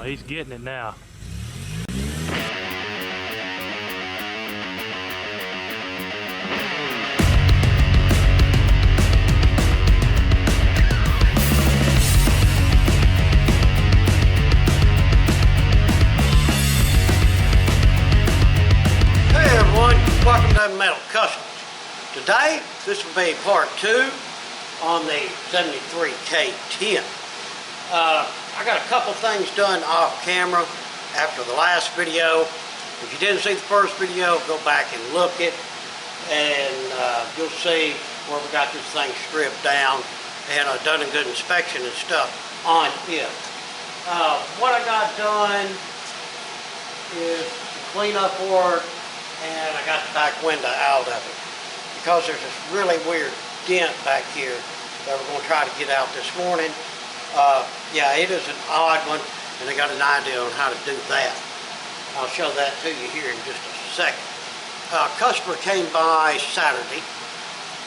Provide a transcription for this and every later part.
he's getting it now. Hey everyone, welcome to Metal Customs. Today, this will be part 2 on the 73 K10. I got a couple things done off camera after the last video. If you didn't see the first video, go back and look it, and you'll see where we got this thing stripped down, and I've done a good inspection and stuff on it. What I got done is clean up work, and I got the back window out of it because there's this really weird dent back here that we're going to try to get out this morning. Yeah, it is an odd one, and I got an idea on how to do that. I'll show that to you here in just a second. A customer came by Saturday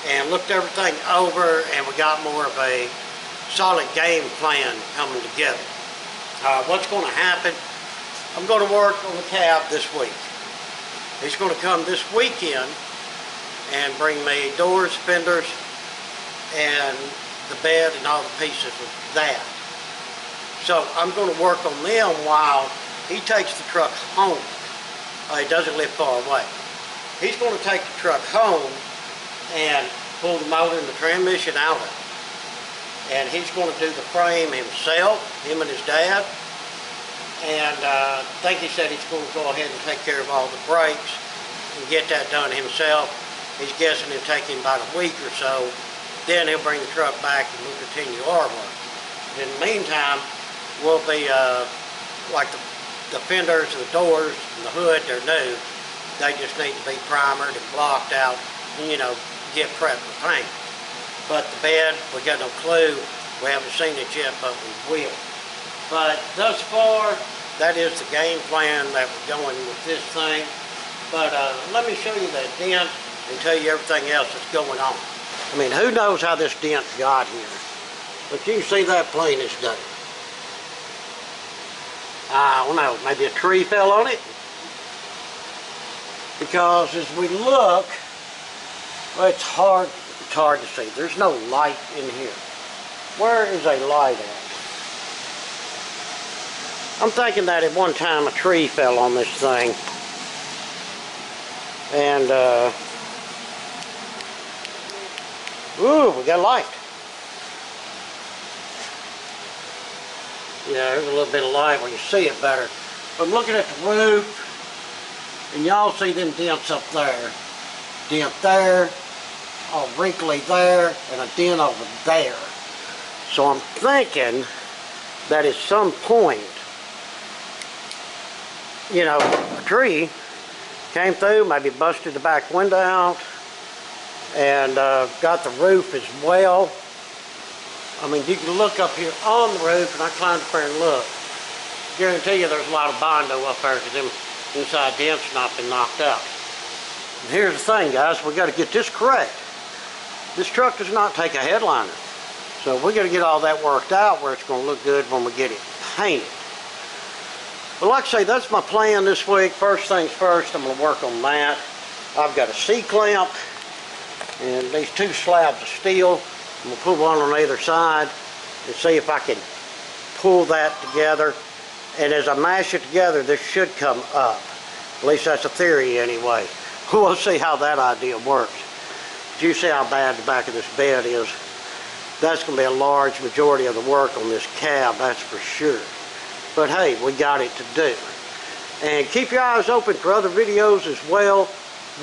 and looked everything over, and we got more of a solid game plan coming together. What's going to happen, I'm going to work on the cab this week. He's going to come this weekend and bring me doors, fenders, and the bed and all the pieces of that. So I'm going to work on them while he takes the truck home. He doesn't live far away. He's going to take the truck home and pull the motor and the transmission out of it. And he's going to do the frame himself, him and his dad. And I think he said he's going to go ahead and take care of all the brakes and get that done himself. He's guessing it'll take him about a week or so. Then he'll bring the truck back and we'll continue our work. In the meantime, we'll be like the fenders, the doors, and the hood, they're new. They just need to be primered and blocked out and, you know, get prepped for paint. But the bed, we got no clue. We haven't seen it yet, but we will. But thus far, that is the game plan that we're going with this thing. But let me show you that dent and tell you everything else that's going on. I mean, who knows how this dent got here? But you can see that plain as day. I don't know, maybe a tree fell on it? Because as we look, well, it's hard to see. There's no light in here. Where is a light at? I'm thinking that at one time a tree fell on this thing. And, ooh, we got light. Yeah, there's a little bit of light where you see it better. But I'm looking at the roof, and y'all see them dents up there. Dent there, all wrinkly there, and a dent over there. So I'm thinking that at some point, you know, a tree came through, maybe busted the back window out, and got the roof as well. I mean, you can look up here on the roof, and I climbed up there and looked. Guarantee you there's a lot of bondo up there because them inside dents not been knocked out. And here's the thing, guys, we got to get this correct. This truck does not take a headliner. So we got to get all that worked out where it's going to look good when we get it painted. But like I say, that's my plan this week. First things first, I'm going to work on that. I've got a C-clamp and these 2 slabs of steel. I'm going to put one on either side and see if I can pull that together. And as I mash it together, this should come up. At least that's a theory anyway. We'll see how that idea works. But you see how bad the back of this bed is. That's going to be a large majority of the work on this cab, that's for sure. But hey, we got it to do. And keep your eyes open for other videos as well.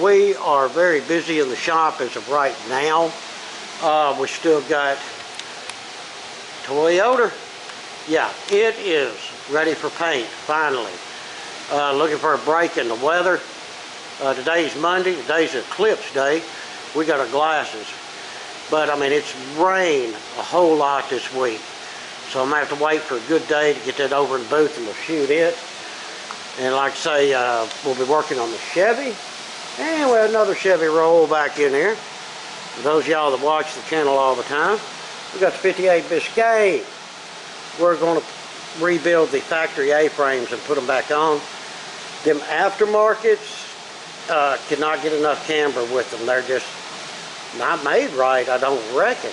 We are very busy in the shop as of right now. We still got Toyota. Yeah, it is ready for paint, finally. Looking for a break in the weather. Today's Monday, today's eclipse day. We got our glasses. But I mean, it's rained a whole lot this week. So I'm going to have to wait for a good day to get that over in the booth and we'll shoot it. And like I say, we'll be working on the Chevy. And we have another Chevy roll back in here. For those of y'all that watch the channel all the time, we got the 58 Biscayne. We're going to rebuild the factory A-frames and put them back on. Them aftermarkets cannot get enough camber with them. They're just not made right, I don't reckon.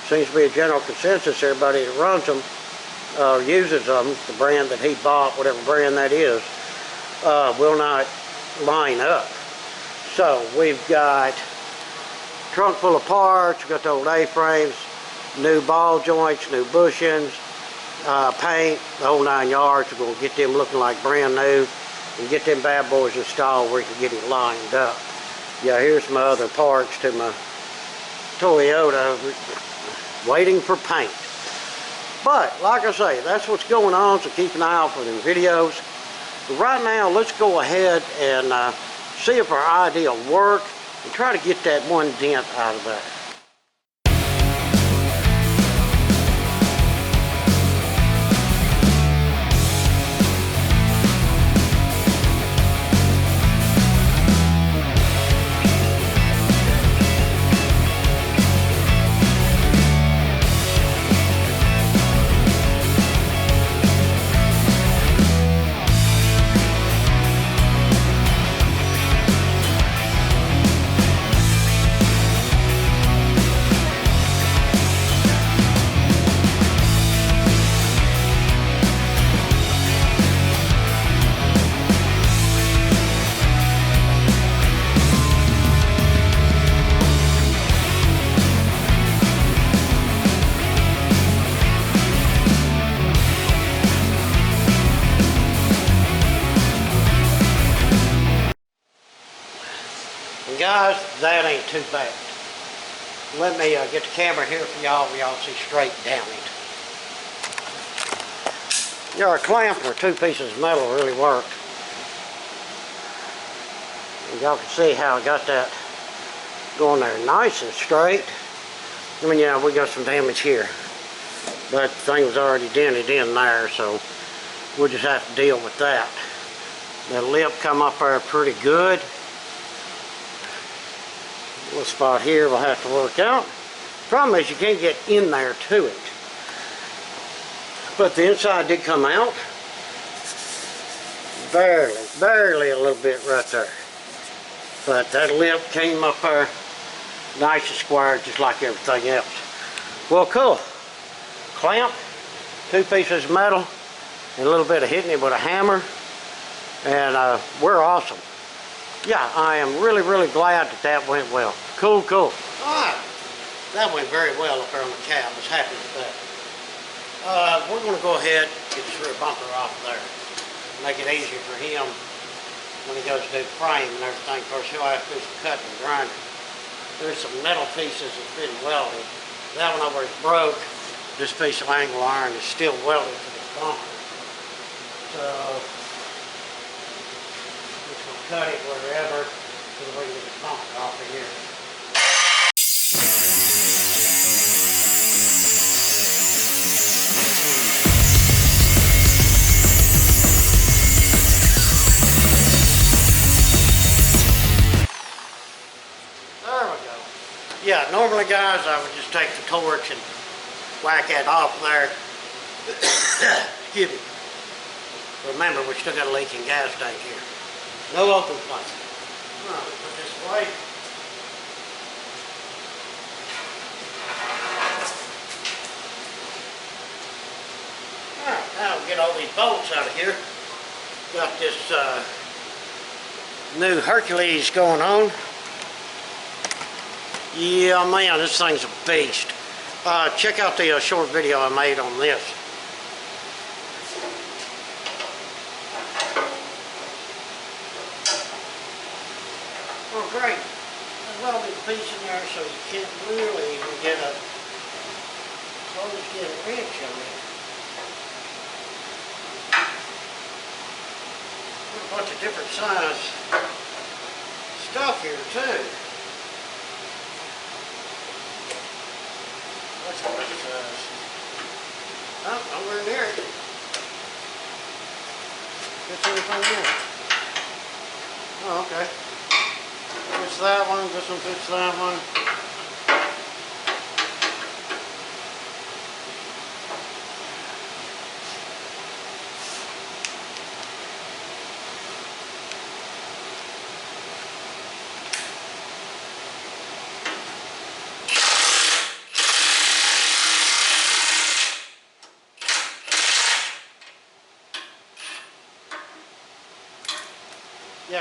Seems to be a general consensus. Everybody that runs them, uses them, the brand that he bought, whatever brand that is, will not line up. So we've got a trunk full of parts, we've got the old A-frames, new ball joints, new bushings, paint, the whole 9 yards. We're going to get them looking like brand new and get them bad boys installed where you can get it lined up. Yeah, here's my other parts to my Toyota, waiting for paint. But like I say, that's what's going on, so keep an eye out for them videos. But right now, let's go ahead and see if our idea will work and try to get that one dent out of there. Guys, that ain't too bad. Let me get the camera here for y'all where y'all see straight down it. Your clamp or 2 pieces of metal really worked. Y'all can see how I got that going there nice and straight. I mean, yeah, we got some damage here, but the thing was already dented in there, so we'll just have to deal with that. The lip come up there pretty good. Little spot here we'll have to work out. Problem is you can't get in there to it. But the inside did come out. Barely a little bit right there. But that lip came up there nice and square just like everything else. Well, cool. Clamp, 2 pieces of metal, and a little bit of hitting it with a hammer. And we're awesome. Yeah, I am really glad that went well. Cool. Alright, that went very well up there on the cab. I was happy with that. We're going to go ahead and get this rear bumper off there. Make it easier for him when he goes to do the frame and everything. Of course, he'll have to do some cutting and grinding. There's some metal pieces that's been welded. That one over is broke. This piece of angle iron is still welded to the bumper. So cut it wherever so that we can get the bumper off of here. There we go. Yeah, normally guys I would just take the torch and whack that off there. Excuse me. Remember, we still got a leaking gas tank here. No open place. Alright, put this away. Alright, now we'll get all these bolts out of here. Got this new Hercules going on. Yeah, man, this thing's a beast. Check out the short video I made on this. Oh, great. There's a welded piece in there, so you can't really even get a wrench on it. There's a bunch of different size stuff here, too. That's what it says. Oh, nowhere near it. Fits anything in. Oh, okay. Fits that one, this one fits that one.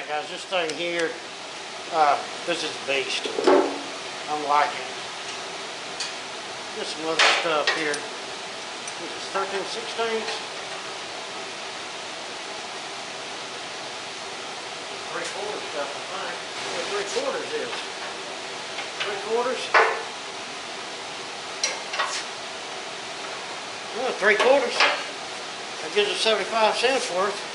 Yeah, guys, this thing here, this is a beast. I'm liking it. Just some other stuff here. This is 13/16. 3/4 stuff, I think. What 3/4 is. 3/4. Well, 3/4. That gives us 75 cents worth.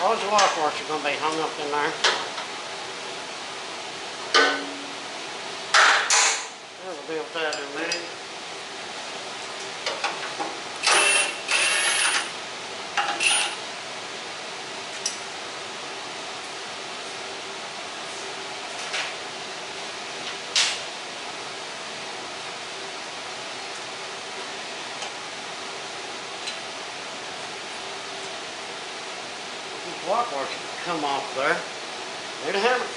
All the lock marks are going to be hung up in there. We'll deal with that in a minute. Lock marks come off there. Need a hammer.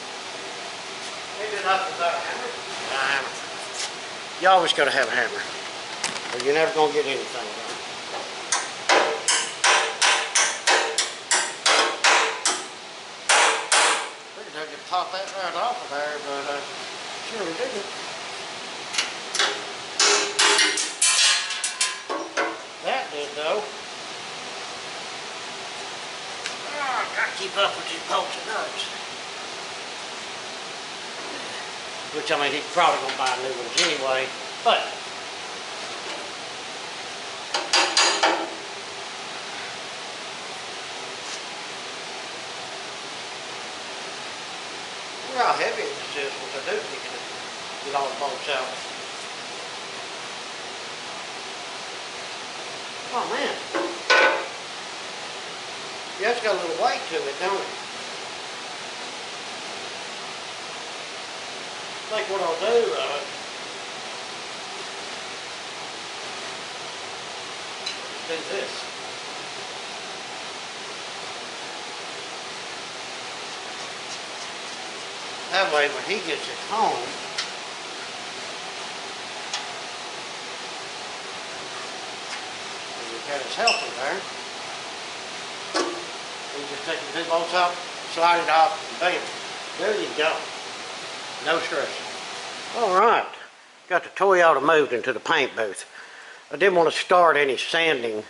Maybe not without a hammer. A hammer. You always got to have a hammer, or you're never going to get anything done. Figured I could pop that right off of there, but surely didn't. That did though. Gotta keep up with these bolts and nuts. Which, I mean, he's probably gonna buy new ones anyway, but look how heavy this is once I do get all the bolts out. Oh man. Yeah, it's got a little weight to it, don't it? I think what I'll do, do this. That way, when he gets it home, he's got his helper there. You just take the two bolts out, slide it off, and bam. There you go. No stress. All right. Got the Toyota moved into the paint booth. I didn't want to start any sanding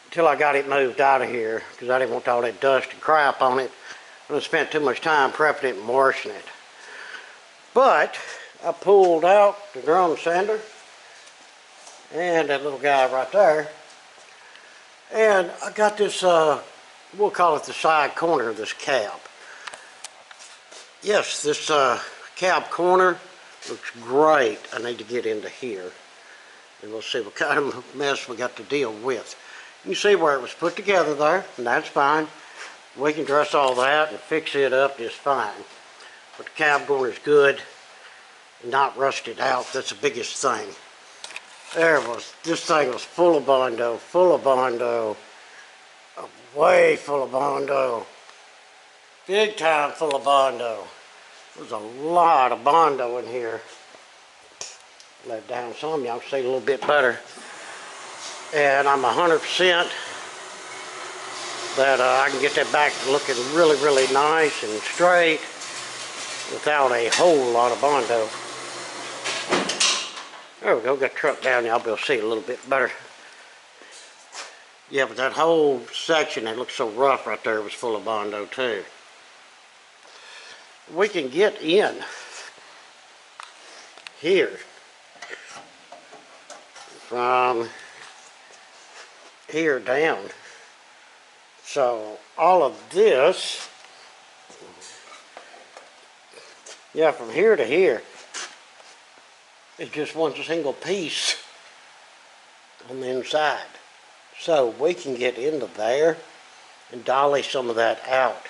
until I got it moved out of here because I didn't want all that dust and crap on it. I spent too much time prepping it and washing it. But I pulled out the drum sander and that little guy right there. And I got this, we'll call it the side corner of this cab. Yes, this cab corner looks great. I need to get into here and we'll see what kind of mess we got to deal with. You can see where it was put together there, and that's fine. We can dress all that and fix it up just fine. But the cab corner is good and not rusted out. That's the biggest thing. There it was. This thing was full of Bondo, way full of Bondo, big time full of Bondo. There's a lot of Bondo in here. Let down some, y'all see a little bit better. And I'm 100% that I can get that back looking really, really nice and straight without a whole lot of Bondo. There we go, got the truck down, y'all be able to see a little bit better. Yeah, but that whole section that looks so rough right there was full of Bondo too. We can get in here from here down. So all of this, yeah, from here to here, is just one single piece on the inside. So we can get into there and dolly some of that out.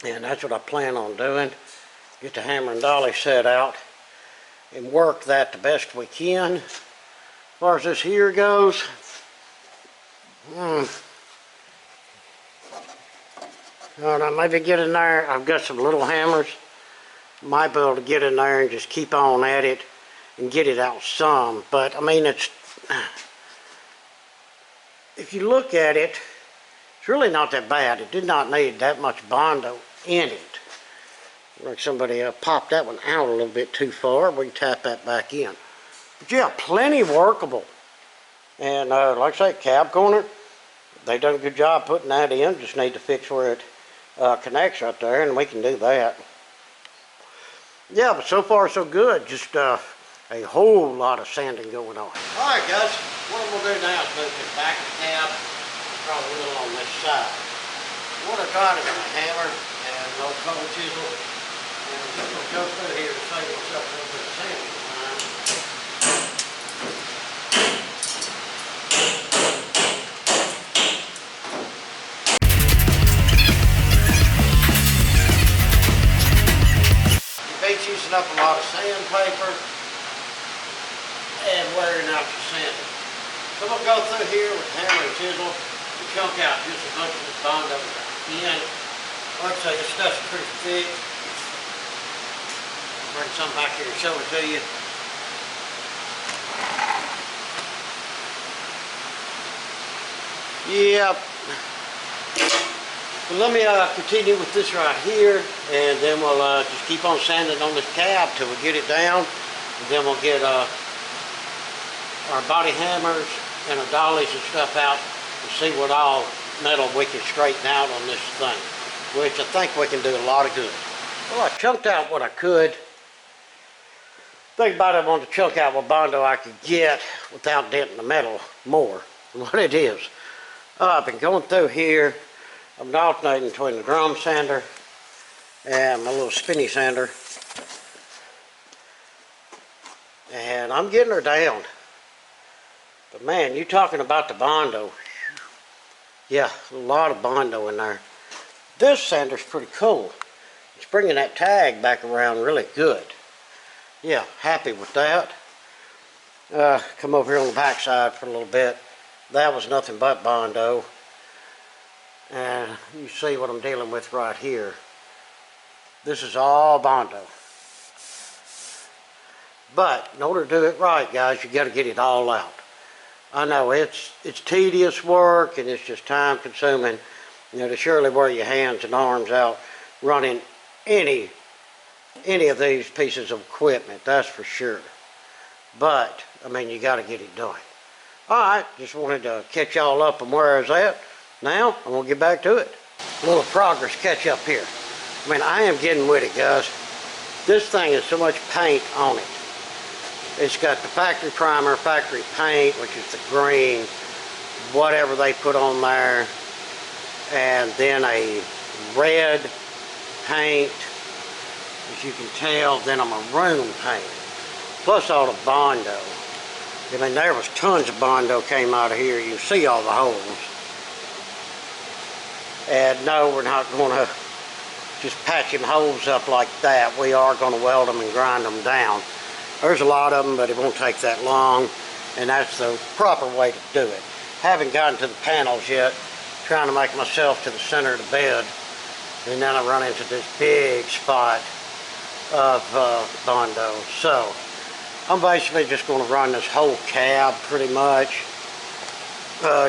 And that's what I plan on doing. Get the hammer and dolly set out and work that the best we can far as this here goes, I don't know, maybe get in there. I've got some little hammers. Might be able to get in there and just keep on at it and get it out some. But I mean, it's, if you look at it, it's really not that bad. It did not need that much Bondo in it. Like somebody popped that one out a little bit too far. We can tap that back in. But yeah, plenty workable. And like I say, cab corner, they done a good job putting that in. Just need to fix where it connects right there, and we can do that. Yeah, but so far so good. Just a whole lot of sanding going on. All right, guys. What I'm gonna do now is move this back of the cab, probably a little on this side. What I got is a hammer and a little cold chisel, and I'm just gonna go through here to save myself a little bit of sanding time. Using up a lot of sandpaper and wearing out your sanding. So I'm going to go through here with the hammer and chisel and chunk out just as much of this Bondo as I can. Like I say, this stuff's pretty thick. Bring some back here and show it to you. Yep. Well, let me continue with this right here, and then we'll just keep on sanding on this cab till we get it down, and then we'll get our body hammers and our dollies and stuff out and see what all metal we can straighten out on this thing, which I think we can do a lot of good. Well, I chunked out what I could. Think about it, I wanted to chunk out what Bondo I could get without denting the metal more than what it is. I've been going through here. I'm alternating between the drum sander and my little spinny sander. And I'm getting her down. But man, you talking about the Bondo. Yeah, a lot of Bondo in there. This sander's pretty cool. It's bringing that tag back around really good. Yeah, happy with that. Come over here on the back side for a little bit. That was nothing but Bondo. And you see what I'm dealing with right here. This is all Bondo. But in order to do it right, guys, you got to get it all out. I know it's tedious work and it's just time consuming. You know, to surely wear your hands and arms out running any of these pieces of equipment, that's for sure. But I mean, you got to get it done. All right, just wanted to catch y'all up on where I was at. Now, I'm going to get back to it. A little progress catch up here. I mean, I am getting with it, guys. This thing has so much paint on it. It's got the factory primer, factory paint, which is the green, whatever they put on there, and then a red paint, as you can tell, then a maroon paint, plus all the Bondo. I mean, there was tons of Bondo came out of here. You see all the holes. And no, we're not going to just patch them holes up like that. We are going to weld them and grind them down. There's a lot of them, but it won't take that long, and that's the proper way to do it. Haven't gotten to the panels yet, trying to make myself to the center of the bed, and then I run into this big spot of Bondo. So I'm basically just going to run this whole cab pretty much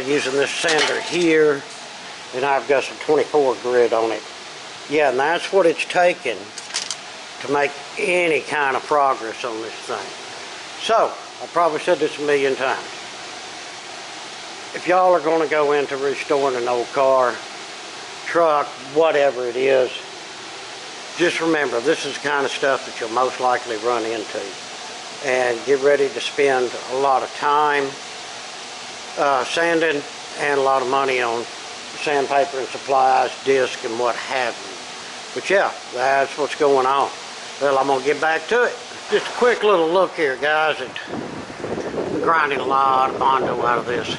using this sander here. And I've got some 24 grit on it. Yeah, and that's what it's taken to make any kind of progress on this thing. So, I probably said this a million times. If y'all are going to go into restoring an old car, truck, whatever it is, just remember, this is the kind of stuff that you'll most likely run into. And get ready to spend a lot of time sanding and a lot of money on sandpaper and supplies, disc, and what have you. But yeah, that's what's going on. Well, I'm going to get back to it. Just a quick little look here, guys, at grinding a lot of Bondo out of this.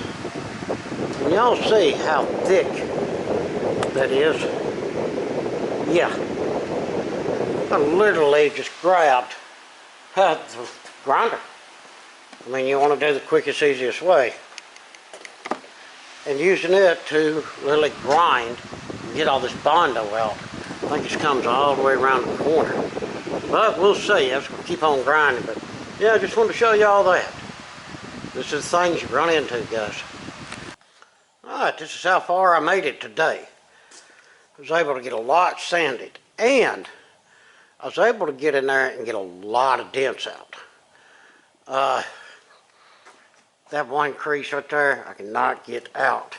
And y'all see how thick that is? Yeah. I literally just grabbed the grinder I mean, you want to do the quickest, easiest way. And using it to really grind and get all this Bondo out. I think it comes all the way around the corner. But we'll see. I'm just going to keep on grinding. But yeah, I just wanted to show you all that. This is the things you run into, guys. Alright, this is how far I made it today. I was able to get a lot sanded. And I was able to get in there and get a lot of dents out. That one crease right there, I cannot get out.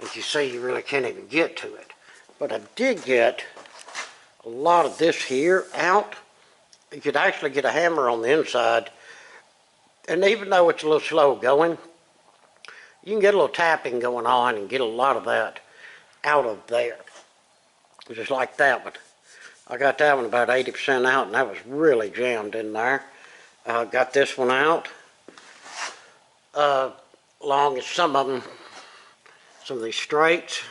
As you see, you really can't even get to it. But I did get a lot of this here out. You could actually get a hammer on the inside. And even though it's a little slow going, you can get a little tapping going on and get a lot of that out of there. Just like that one. I got that one about 80% out, and that was really jammed in there. Got this one out. Along as some of them, some of these straights.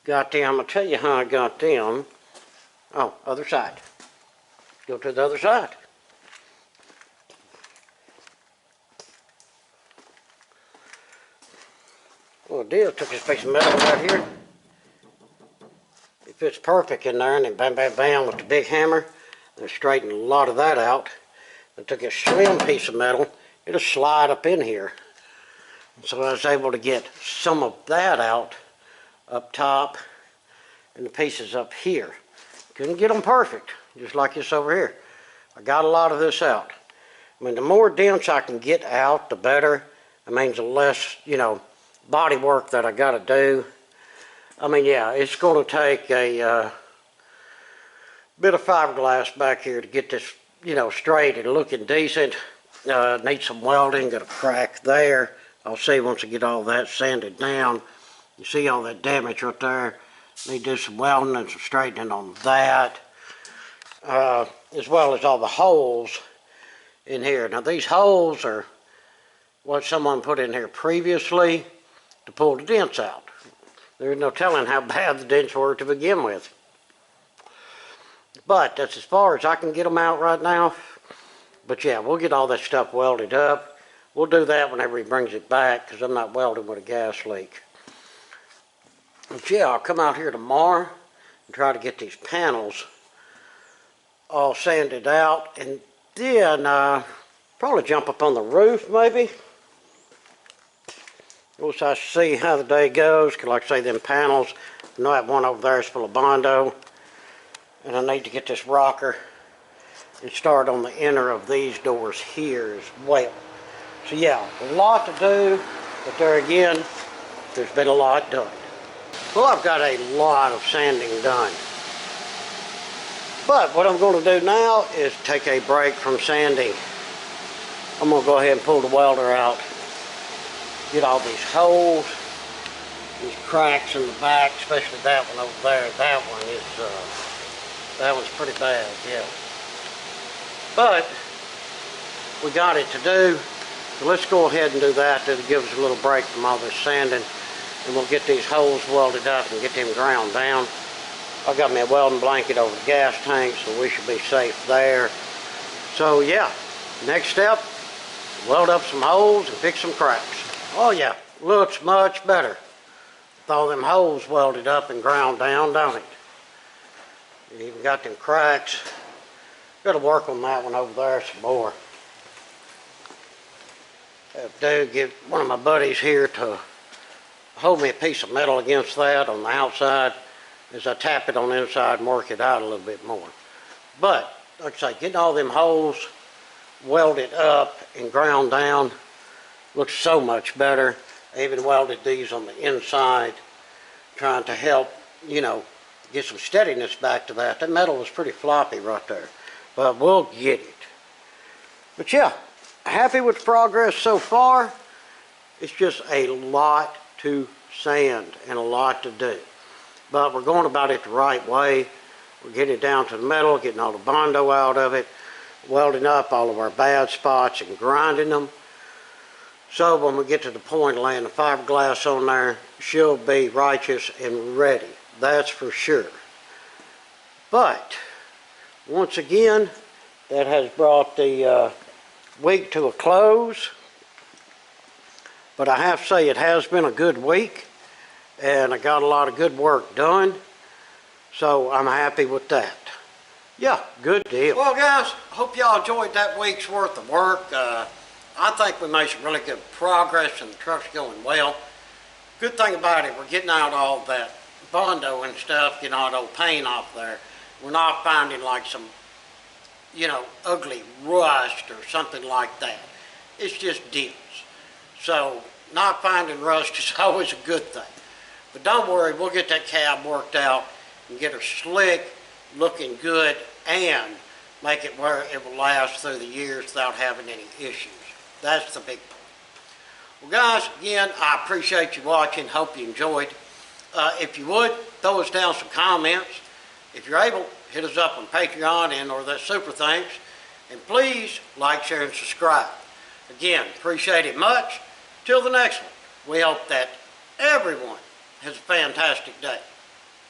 Got them, I'll tell you how I got them. Oh, other side. Go to the other side. What I did, took this piece of metal right here. It fits perfect in there, and then bam, bam, bam with the big hammer. And straightened a lot of that out. I took a slim piece of metal. It'll slide up in here. So I was able to get some of that out up top and the pieces up here. Couldn't get them perfect, just like this over here. I got a lot of this out. I mean, the more dents I can get out, the better. It means the less, you know, body work that I got to do. I mean, yeah, it's going to take a bit of fiberglass back here to get this, you know, straight and looking decent. Need some welding, got a crack there. I'll see once I get all that sanded down. You see all that damage right there. Need to do some welding and some straightening on that. As well as all the holes in here. Now these holes are what someone put in here previously to pull the dents out. There's no telling how bad the dents were to begin with. But that's as far as I can get them out right now. But yeah, we'll get all that stuff welded up. We'll do that whenever he brings it back, because I'm not welding with a gas leak. But yeah, I'll come out here tomorrow and try to get these panels all sanded out, and then probably jump up on the roof maybe. We'll just see how the day goes, because like I say, them panels, I know that one over there is full of Bondo, and I need to get this rocker and start on the inner of these doors here as well. So yeah, a lot to do, but there again, there's been a lot done. Well, I've got a lot of sanding done. But what I'm going to do now is take a break from sanding. I'm going to go ahead and pull the welder out, get all these holes, these cracks in the back, especially that one over there. That one is, that one's pretty bad, yeah. But we got it to do. So let's go ahead and do that. It'll give us a little break from all this sanding. And we'll get these holes welded up and get them ground down. I've got me a welding blanket over the gas tank, so we should be safe there. So yeah, next step, weld up some holes and fix some cracks. Oh yeah, looks much better with all them holes welded up and ground down, don't it? You even got them cracks. Got to work on that one over there some more. Have to get one of my buddies here to hold me a piece of metal against that on the outside as I tap it on the inside and work it out a little bit more. But, like I say, getting all them holes welded up and ground down looks so much better. I even welded these on the inside, trying to help, you know, get some steadiness back to that. That metal was pretty floppy right there, but we'll get it. But yeah, happy with the progress so far. It's just a lot to sand and a lot to do. But we're going about it the right way. We're getting it down to the metal, getting all the Bondo out of it, welding up all of our bad spots and grinding them. So when we get to the point of laying the fiberglass on there, she'll be righteous and ready. That's for sure. But once again, that has brought the week to a close. But I have to say it has been a good week, and I got a lot of good work done. So I'm happy with that. Yeah, good deal. Well, guys, hope y'all enjoyed that week's worth of work. I think we made some really good progress, and the truck's going well. Good thing about it, we're getting out all that Bondo and stuff, getting all the old paint off there. We're not finding like some, ugly rust or something like that. It's just dents. So not finding rust is always a good thing. But don't worry, we'll get that cab worked out and get her slick, looking good, and make it where it will last through the years without having any issues. That's the big point. Well, guys, again, I appreciate you watching. Hope you enjoyed. If you would, throw us down some comments. If you're able, hit us up on Patreon and or that Super Things. And please like, share, and subscribe. Again, appreciate it much. Till the next one, we hope that everyone has a fantastic day.